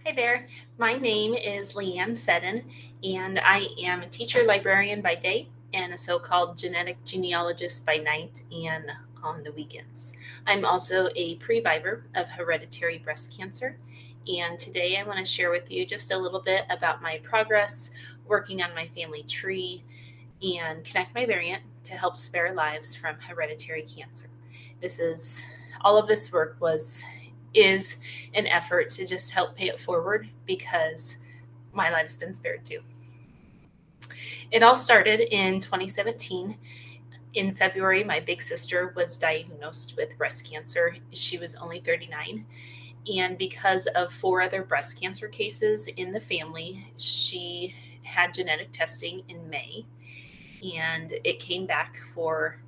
Hi there. My name is Leann and I am a teacher librarian by day and a so called genealogist by night and on the weekends. I'm also a previvor of hereditary breast cancer, and today I want to share with you just a little bit about my progress working on my family tree and connect my variant to help spare lives from hereditary cancer. This is all of this work is an effort to just help pay it forward because my life's been spared too. It all started in 2017. In February, my big sister was diagnosed with breast cancer. She was only 39. And because of four other breast cancer cases in the family, she had genetic testing in May, and it came back for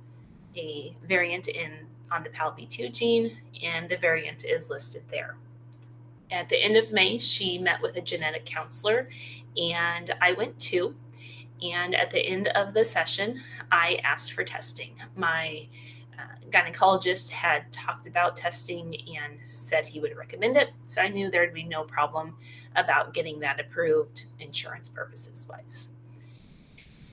a variant in on the PALB2 gene, and the variant is listed there. At the end of May, she met with a genetic counselor, and I went too. And at the end of the session, I asked for testing. My gynecologist had talked about testing and said he would recommend it, so I knew there'd be no problem about getting that approved insurance purposes wise.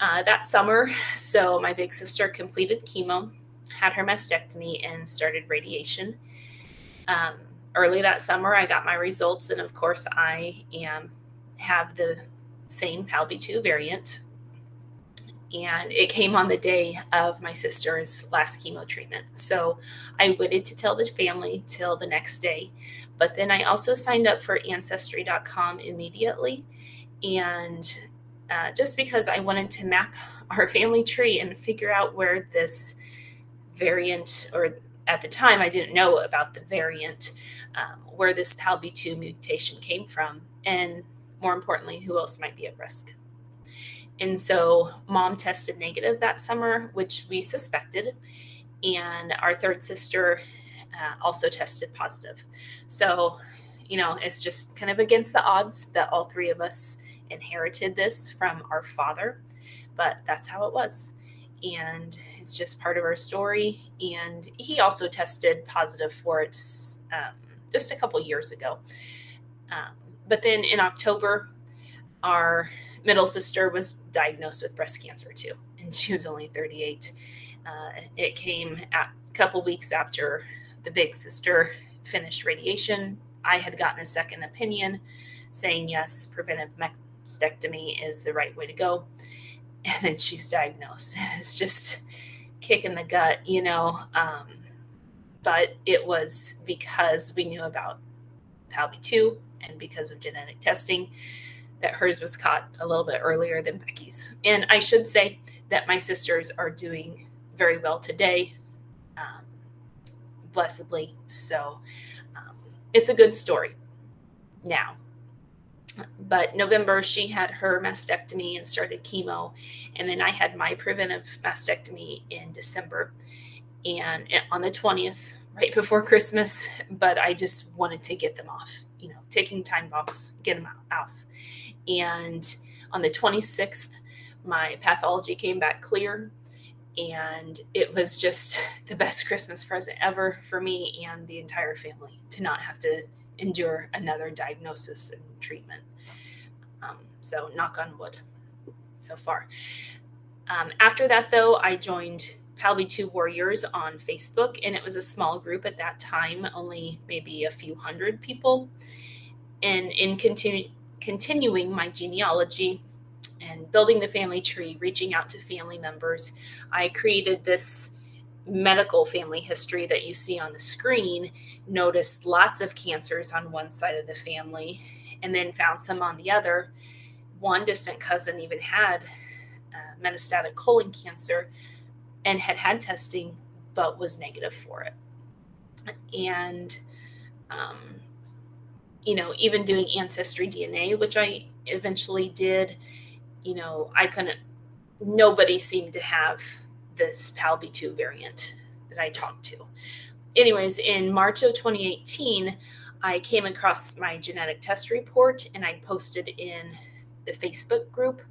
That summer, so my big sister completed chemo, had her mastectomy, and started radiation. Um, Early that summer, I got my results, and of course, have the same PALB2 variant, and it came on the day of my sister's last chemo treatment. So I waited to tell the family till the next day, but then I also signed up for Ancestry.com immediately, and just because I wanted to map our family tree and figure out where this variant, or at the time I didn't know about the variant, where this PALB2 mutation came from, and more importantly, who else might be at risk. And so mom tested negative that summer, which we suspected, and our third sister also tested positive. So, it's just kind of against the odds that all three of us inherited this from our father, but that's how it was. And it's just part of our story. And he also tested positive for it just a couple years ago. Um, but then in October, our middle sister was diagnosed with breast cancer too, and she was only 38. It came a couple weeks after the big sister finished radiation. I had gotten a second opinion saying yes, preventive mastectomy is the right way to go, and then she's diagnosed. It's just kick in the gut, but it was because we knew about PALB2 and because of genetic testing that hers was caught a little bit earlier than Becky's. And I should say that my sisters are doing very well today, um, blessedly. So it's a good story now. But November, she had her mastectomy and started chemo. And then I had my preventive mastectomy in December and on the 20th, right before Christmas. But I just wanted to get them off, taking time bombs, get them off. And on the 26th, my pathology came back clear. And it was just the best Christmas present ever for me and the entire family to not have to endure another diagnosis and treatment. So, knock on wood so far. After that, though, I joined PALB2 Warriors on Facebook, and it was a small group at that time, only maybe a few hundred people. And in continuing my genealogy and building the family tree, reaching out to family members, I created this medical family history that you see on the screen. Noticed lots of cancers on one side of the family, and then found some on the other. One distant cousin even had metastatic colon cancer and had testing, but was negative for it. And even doing ancestry DNA, which I eventually did, nobody seemed to have this PALB2 variant that I talked to. Anyways, in March of 2018, I came across my genetic test report, and I posted in the Facebook group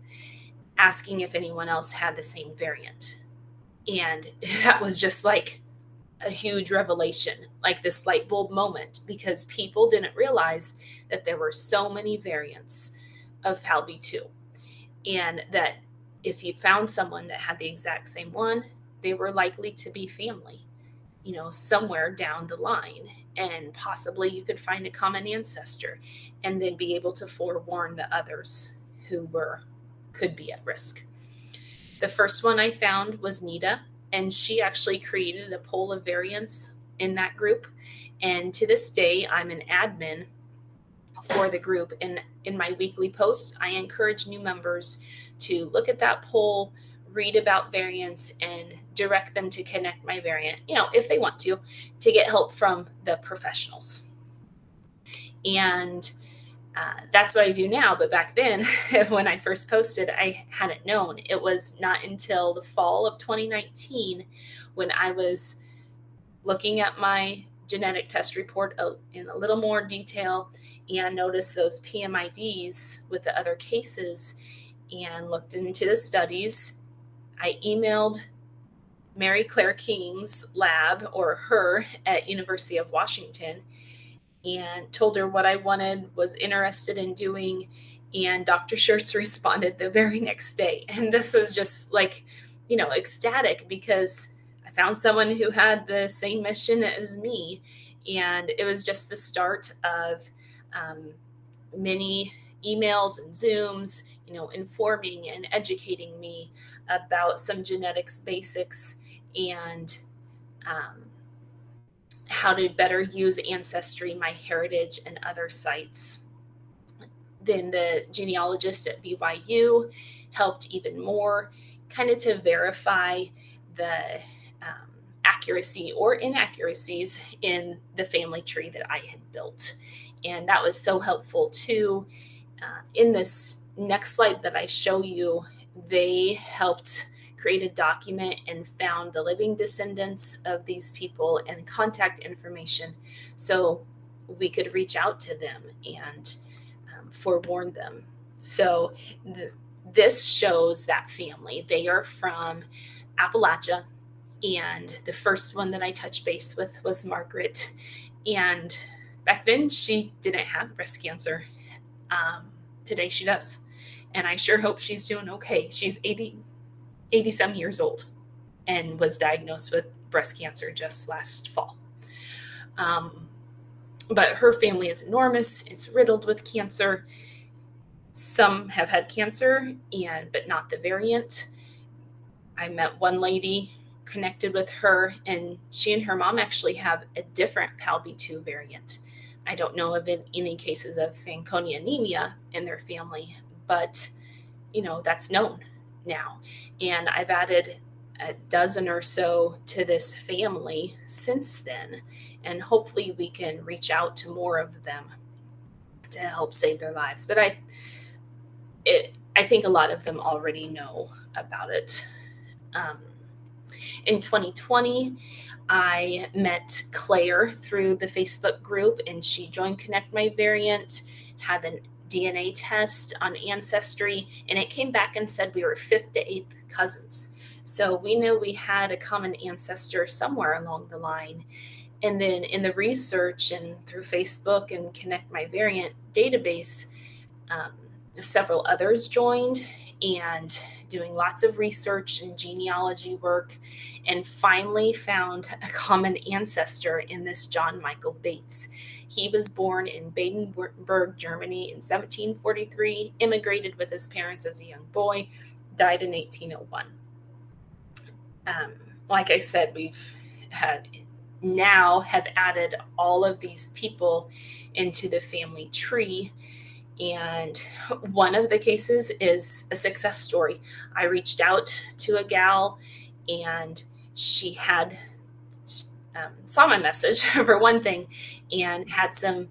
asking if anyone else had the same variant. And that was just like a huge revelation, like this light bulb moment, because people didn't realize that there were so many variants of PALB2, and that if you found someone that had the exact same one, they were likely to be family, somewhere down the line. And possibly you could find a common ancestor and then be able to forewarn the others who could be at risk. The first one I found was Nita, and she actually created a poll of variants in that group. And to this day, I'm an admin for the group. And in my weekly posts, I encourage new members to look at that poll, read about variants, and direct them to connect my variant, if they want to get help from the professionals. And that's what I do now. But back then, when I first posted, I hadn't known. It was not until the fall of 2019 when I was looking at my genetic test report in a little more detail and noticed those PMIDs with the other cases and looked into the studies. I emailed Mary Claire King's lab, or her, at University of Washington, and told her what I was interested in doing. And Dr. Schertz responded the very next day. And this was just like, ecstatic, because I found someone who had the same mission as me. And it was just the start of many emails and Zooms, informing and educating me about some genetics basics and how to better use Ancestry, MyHeritage, and other sites. Then the genealogist at BYU helped even more, kind of to verify the accuracy or inaccuracies in the family tree that I had built. And that was so helpful too. In this next slide that I show you, they helped create a document and found the living descendants of these people and contact information so we could reach out to them and forewarn them. So this shows that family. They are from Appalachia, and the first one that I touched base with was Margaret. And back then she didn't have breast cancer. Today she does. And I sure hope she's doing okay. She's 80-some years old and was diagnosed with breast cancer just last fall. But her family is enormous. It's riddled with cancer. Some have had cancer, but not the variant. I met one lady, connected with her, and she and her mom actually have a different PALB2 variant. I don't know of any cases of Fanconi anemia in their family, but that's known now. And I've added a dozen or so to this family since then, and hopefully we can reach out to more of them to help save their lives. But I think a lot of them already know about it. In 2020, I met Claire through the Facebook group, and she joined Connect My Variant, had a DNA test on Ancestry, and it came back and said we were 5th to 8th cousins. So we knew we had a common ancestor somewhere along the line. And then in the research and through Facebook and Connect My Variant database, several others joined and doing lots of research and genealogy work, and finally found a common ancestor in this John Michael Bates. He was born in Baden-Württemberg, Germany in 1743, immigrated with his parents as a young boy, died in 1801. Like I said, we've have added all of these people into the family tree. And one of the cases is a success story. I reached out to a gal, and she had saw my message for one thing, and had some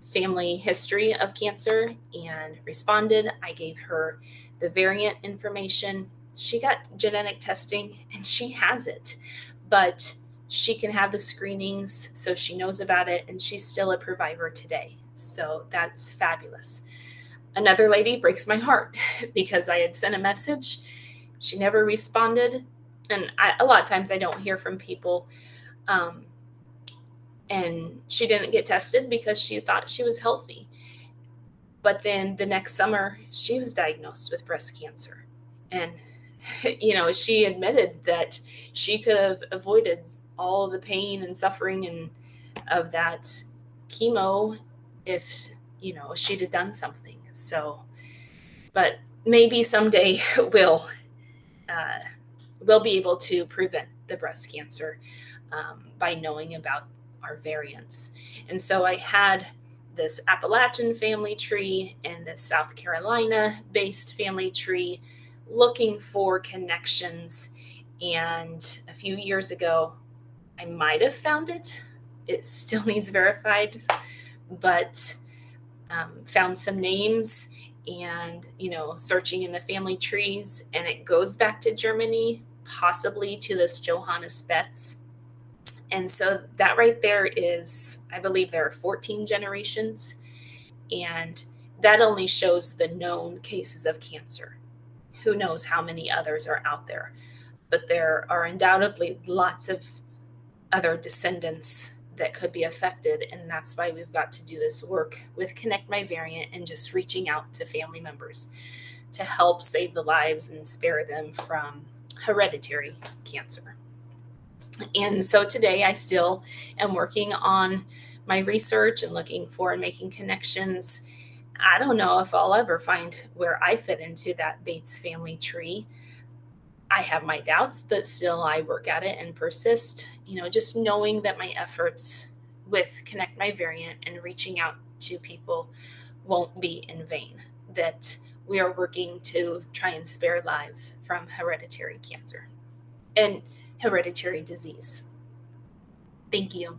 family history of cancer and responded. I gave her the variant information. She got genetic testing and she has it, but she can have the screenings, so she knows about it, and she's still a previvor today. So that's fabulous. Another lady breaks my heart because I had sent a message. She never responded. And a lot of times I don't hear from people Um, and she didn't get tested because she thought she was healthy. But then the next summer, she was diagnosed with breast cancer. And, she admitted that she could have avoided all the pain and suffering and of that chemo if, she'd have done something. So, but maybe someday uh, we'll be able to prevent the breast cancer by knowing about our variants. And so I had this Appalachian family tree and this South Carolina based family tree looking for connections. And a few years ago, I might have found it. It still needs verified, but found some names and, searching in the family trees, and it goes back to Germany, possibly to this Johannes Betz. And so that right there is, I believe there are 14 generations, and that only shows the known cases of cancer. Who knows how many others are out there? But there are undoubtedly lots of other descendants that could be affected. And that's why we've got to do this work with Connect My Variant and just reaching out to family members to help save the lives and spare them from hereditary cancer. And so today I still am working on my research and looking for and making connections. I don't know if I'll ever find where I fit into that Bates family tree. I have my doubts, but still I work at it and persist, just knowing that my efforts with Connect My Variant and reaching out to people won't be in vain, that we are working to try and spare lives from hereditary cancer and hereditary disease. Thank you.